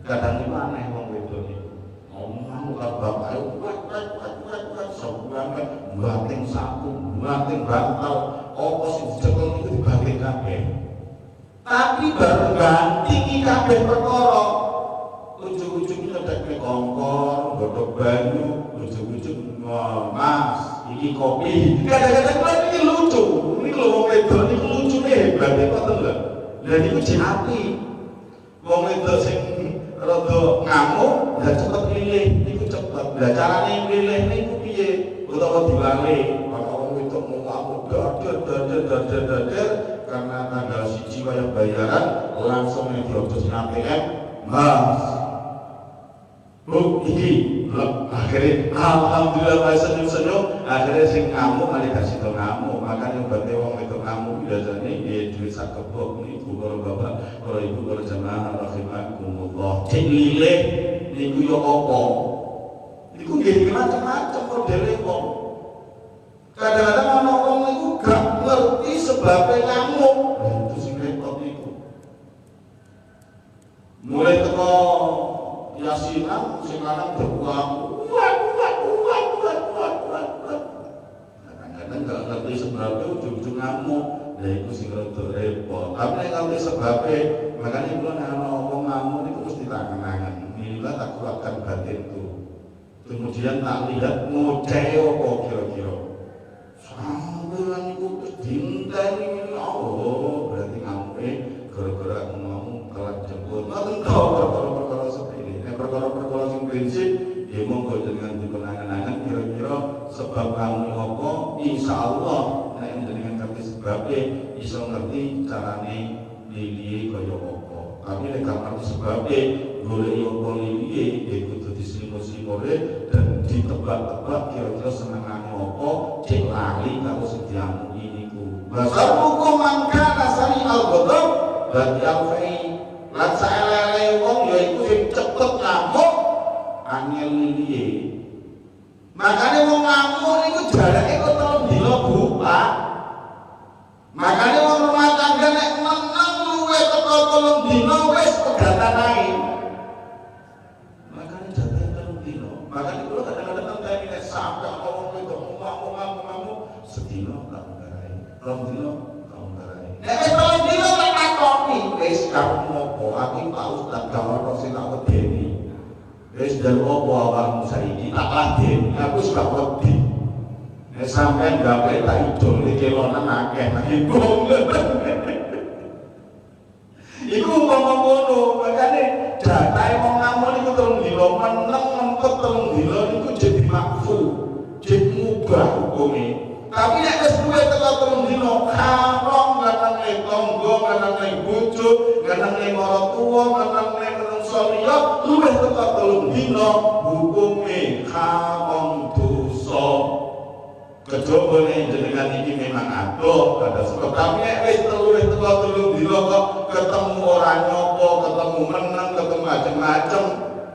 Kadang itu aneh wong wedok itu ngomong kalau bapak itu kuat sebulan banting sapu, banting bantal, apa sih dicekel itu dibanting kabeh. Tapi baru banting kabeh perkara, ujung-ujungnya ngedek kompor, godhog banyu, ujung-ujung mas iki kopi. Kadang-kadang kan ini lucu, ini kalau wong wedok ini lucu nih hebatnya kok lho. Dan itu api. Wong wedok sing rada ngamuk, lah cepet milih, niku cepet. Lah carane milih niku piye? Utawa diwale. Kalau wong wedok mau ngamuk dader karena tanggal 1 kaya bayaran langsung diobos nang ATM. Mas. Bu iki akhirnya alhamdulillah senyum-senyum, akhirnya sing ngamuk ali kasih to ngamuk. Makanya obatnya wong wedok ngamuk biasanya duit sak kebok niku para bapak, para ibu, para jamaah rahimakumullah. Cek lilih niku yo apa? Niku nggih macam-macam modele wong. Kadang-kadang ana wong niku gak ngerti sebabnya ngamuk. Itu sing lanang beruang. Kadang-kadang nggak ngerti sebabnya ujung-ujung ngamuk. Ya itu sing rada repot. Tapi nek ngerti sebabnya, makanya kula nek ana wong ngamuk niku mesti tak kenangan. Inilah tak kuatkan batinku. Kemudian tak lihat ngoceh apa kira-kira. Sampeyan niku terus dinteni berarti ngamuke gara-gara aku ngomong kelat jemput. Ngoten to perkara-perkara sepele. Nek perkara-perkara sing prinsip ya monggo jenengan dipenangan-angan kira-kira sebab kamu apa insyaallah nek jenengan ngerti sebabnya iso ngerti carane lilihe kaya apa. Tapi nek gak ngerti sebabnya golek apa lilihe ya kudu diselimut-selimure dan ditebak-tebak kira-kira senengane apa cek lali karo sing diamuki niku. Basar hukum mangka nasari al-ghadab berarti al-fai lan saelele wong yaiku sing cepet ngamuk angel lilihe. Makane wong ngamuk niku jarake kok telung dina Pak. Makane wong rumah tangga nek meneng luwih teko telung dina wis pegatan ae. Makane jatah telung dina. Makane kula kadang-kadang ngenteni nek sampe wong wedok ngamuk sedina tak nggarai. Telung dina tak nggarai. Nek wis telung dina tak takoni wis karep ngopo? Aku Pak Ustaz gawe sing tak wedeni. Wis dalem apa awakmu saiki tak ladeni. Aku wis gak wedi. Nek sampean gawe tak idol iki kelonan akeh nang iku. Iku umpama ngono, makane jatahe wong ngamuk niku telung dina meneng mempet telung dina niku jadi makfu, jadi mubah hukume. Tapi nek wis luwih teko telung dina haram nganane tangga, nganane bojo, nganane maratuwa, nganane menungso liya, luwih teko telung dina hukume haram dosa. Kejaba nek jenengan iki memang adoh ada sebab tapi wis luwih teko telung dina kok ketemu ora nyopo, ketemu meneng, ketemu macem-macem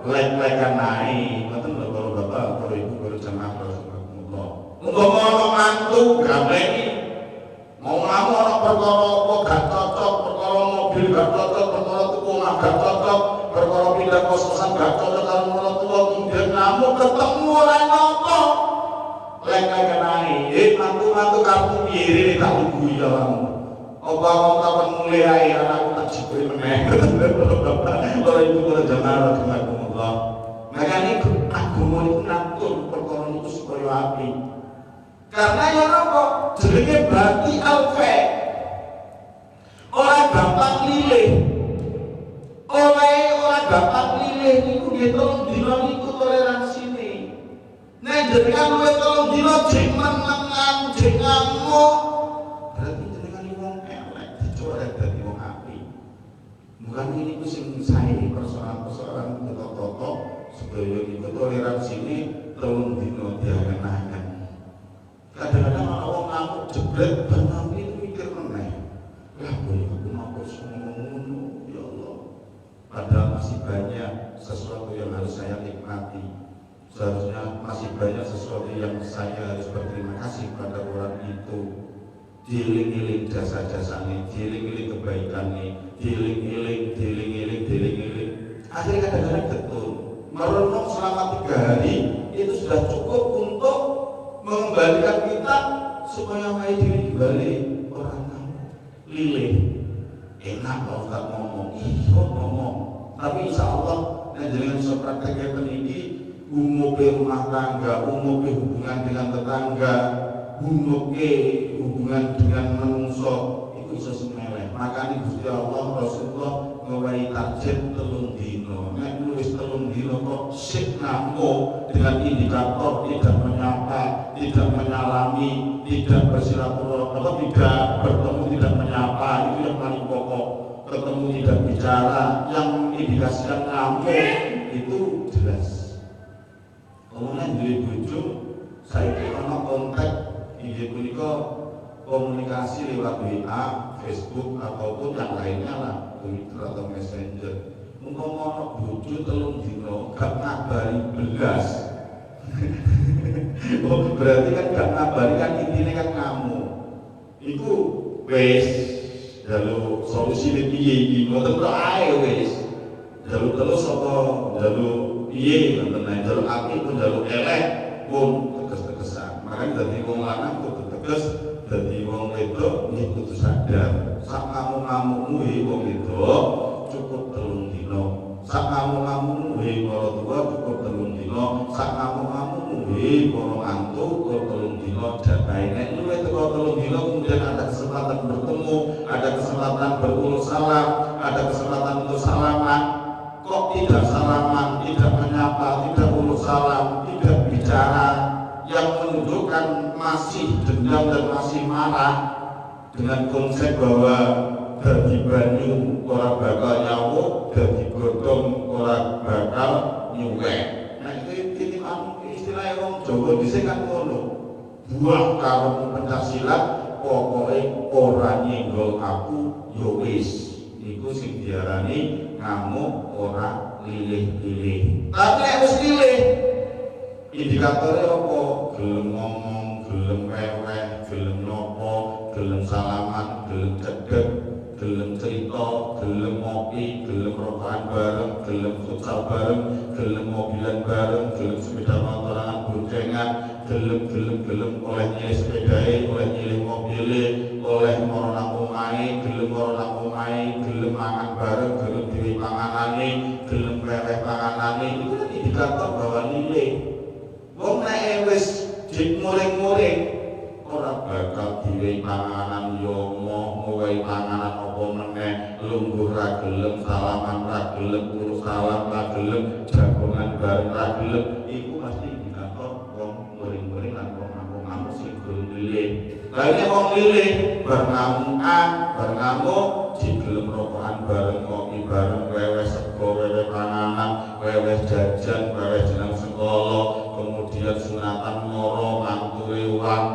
lek-lekan naik. Ngoten lho Bapak, para Ibu, para jamaah rahimakumullah. Umpama ana mantu gameni mau ngamuk ana perkara apa gak cocok, perkara mobil gak cocok, perkara tuku omah gak cocok, perkara pindah kos-kosan gak cocok karo maratuwa kemudian ngamuk ketemu ora nyopo. Lek-lekan naik, mantu-mantu kamu piye tak lungguhi kamu. Apa wong kapan mulai ae anakku tak jipri meneh. Ora ibu ora jamaah rahimakumullah. Makane agama niku ngatur perkara niku supaya apik. Karena ya napa? Jenenge berarti alfa. Ora gampang lilih. Ora gampang lilih niku nggih telung dina niku toleransine. Nek jenengan luwih telung dina jeng menengan jeng ngamuk berarti dari wong api. Bukan ini sing sae persoalan-persoalan toto-toto sedaya niku toleransi ini telung dina diangen-angen. Kadang-kadang ana wong ngamuk jebret ban api itu mikir meneh. Lah kowe aku napa ngono ya Allah. Padahal masih banyak sesuatu yang harus saya nikmati. Seharusnya masih banyak sesuatu yang saya harus berterima kasih pada orang itu. Dieling-eling jasa-jasane, dieling-eling kebaikannya, dieling-eling. Akhirnya kadang-kadang betul merenung selama 3 hari itu sudah cukup untuk mengembalikan kita supaya mai diri kembali orang kamu lilih. Enak kalau tak ngomong, ngomong. Tapi insya Allah dengan prakteknya ini umume rumah tangga, umume hubungan dengan tetangga, umume hubungan dengan menungso itu iso semeleh. Makanya Gusti Allah Rasulullah ngewahi target telung dino. Nek wis telung dino kok sik ngamuk dengan indikator tidak menyapa, tidak menyalami, tidak bersilaturahmi, tidak bertemu, tidak menyapa, itu yang paling pokok. Ketemu tidak bicara, yang indikasikan ngamuk itu jelas. Kemudian dari bojo saya ana kontak inggih punika komunikasi lewat WA, Facebook ataupun yang lainnya lah, Twitter atau Messenger. Umpama ana bojo telung dina gak ngabari belas. Oh, berarti kan gak ngabari kan intine kan ngamuk. Iku wis jaluk solusi piye iki? Mboten kok ae wis. Jaluk terus apa jaluk piye ngoten ae njaluk apik pun njaluk elek pun teges-tegesan. Makane dadi wong lanang kudu teges, dadi wong wedok iki kudu sadar. Sak ngamuk-ngamukmu wong wedok cukup 3 dina. Sak ngamuk-ngamukmu para tua cukup 3 dina. Sak ngamuk-ngamukmu para mantu cukup 3 dina. Jatahe nek luwih teko 3 dina kemudian ada kesempatan bertemu, ada kesempatan berulus salam, ada kesempatan untuk salaman. Kok tidak salaman, tidak menyapa, tidak ulus salam, tidak bicara, yang menunjukkan masih dendam dan masih marah dengan konsep bahwa dadi banyu ora bakal nyawuk, dadi godhong ora bakal nyuwek. Nah itu istilah wong Jawa dhisik kan ngono. Buah karo pencaksilat pokoke ora nyenggol aku ya wis. Iku sing diarani ngamuk ora lilih-lilih. Tapi nek wis lilih indikatore apa? Gelem ngomong, gelem weweh, gelem nopo, gelem salaman, gelem cedek, gelem cerita, gelem ngopi, gelem rokokan bareng, gelem futsal bareng, gelem mobilan bareng, gelem sepeda motoran boncengan, gelem oleh nyilih sepedae, oleh nyilih mobile, oleh moro nang omahe, gelem moro nang omahe, gelem mangan bareng, gelem dhewe panganane, gelem weweh panganane. Itu kan indikator bahwa nilai wong nek wis muring-muring ora bakal diwehi panganan yo moh ngowehi panganan apa meneh lungguh ra gelem salaman ra gelem urus salam ra gelem jagongan bareng ra gelem iku mesti indikator wong muring-muring lan wong ngamuk sing durung lilih. Lah nek wong lilih bar ngamukan bar ngamuk digelem rokokan bareng ngopi bareng weweh sego weweh panganan weweh jajan weweh jeneng sekolah kemudian sunatan moro mantuwe uang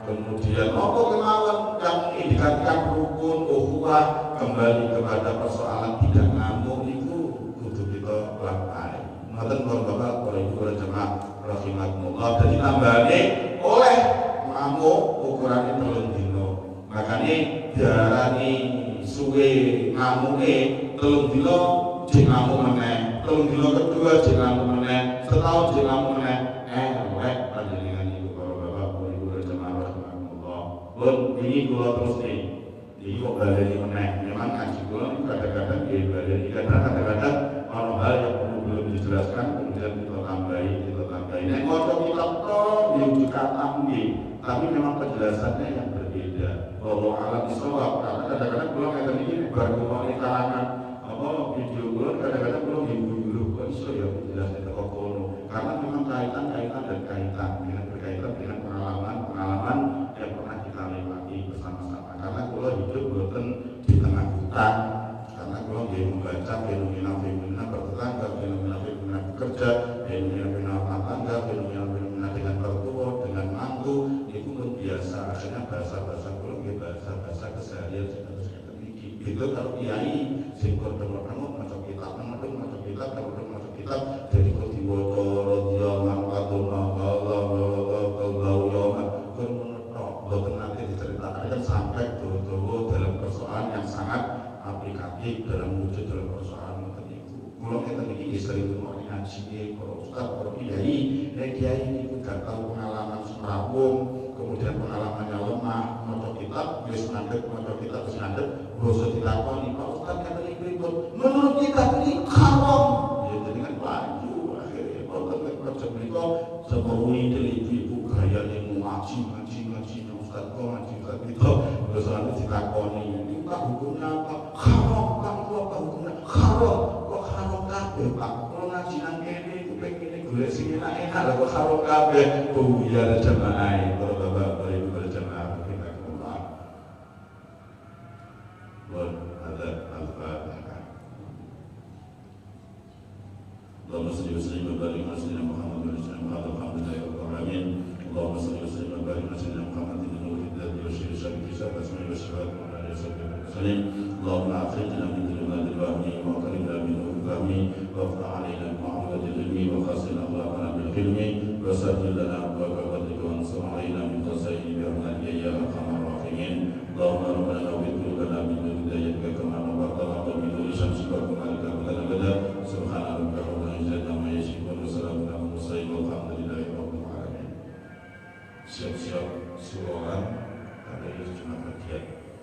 kemudian apa kemauan yang indikasikan rukun ukhuwah kembali kepada persoalan tidak ngamuk itu kudu kita lakukan. Ngoten kula Bapak kula Ibu kula jemaah rahimakumullah. Dadi tambahane oleh ngamuk ukurane 3 dina. Makane diarani suwe ngamuke 3 dina jek ngamuk meneh, 3 dina kedua jek ngamuk meneh, setahun jek ngamuk meneh. Elek panjenengan iku para bapak kula ibu jemaah rahimakumullah. Pun ini kula terus nih. Iki kok baleni meneh. Memang ngaji kula kadang-kadang nggih baleni kadang-kadang ana hal yang perlu belum dijelaskan kemudian kita tambahi. Nek maca kitab tok yang dikatam nggih, tapi memang penjelasannya yang berbeda. Wallahu a'lam bishawab. Karena kadang-kadang kula ngeten iki bar kula kalangan apa video kula kadang-kadang kula ngilu kok iso ya penjelasan teko kono. Karena memang kaitan dengan berkaitan dengan pengalaman yang pernah kita lewati bersama-sama. Karena kula hidup boten di tengah hutan. Karena kula nggih membaca fenomena bertetangga, fenomena bekerja, fenomena rumah tangga, fenomena dengan mertua, dengan mantu, itu pun biasa. Akhirnya bahasa-bahasa kula nggih bahasa keseharian seperti iki. Itu kalau kiai sing kodho-kodho maca kitab, jadi kok diwaca radhiyallahu anhu sampai dalam persoalan yang sangat aplikatif dalam wujud dalam persoalan itu. Kalau kita ini sering koordinasi, kalau ustaz, kalau kiai itu gak tahu pengalaman semerawung, kemudian pengalamannya lemah, maca kitab, wis ngadeg, boso dilakoni, Pak Ustaz kata ikut, menurut kita ini haram. Ya jadi kan laju akhirnya kalau kerja mereka seperti ibu gaya yang ngaji Ustaz kok ngaji kita terus nanti dilakoni ini Pak hukumnya apa? Haram Pak, itu apa hukumnya? Haram, kok haram kabeh Pak? Kalau ngaji nang kene itu pengen golek sing enak lah kok haram kabeh. Oh iya jemaah para bapak ibu berjamaah kita kumpulan. Bon, ada al-Fatihah. Allahumma salli wa sallim wa barik ala sayyidina Muhammad wa ala alihi alhamdulillahi rabbil alamin. Allahumma salli wa sallim wa barik ala sayyidina Muhammad wa hidayah wa syirk syariki asma'i wa sifat wa ala alihi wa sallim. Allahumma akhrijna min dhulumati al-wahmi wa akrimna min nuril fahmi wa aftah alaina bi ma'rifatil ilmi wa khassin akhlaqana bil hilmi wa sahhil lana abwaaba fadlika wa ansur alaina min khaza'ini bi rahmatika ya arhamar rahimin. Allahumma rabbana nawwir qulubana min nur hidayatika kama nawwarta al-ardha min nuri syamsika wa malika wa subhana rabbika rabbil izzati amma yasifun.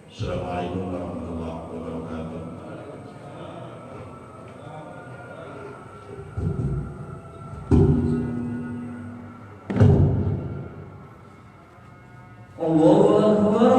Assalamualaikum warahmatullahi wabarakatuh. Allahu Akbar.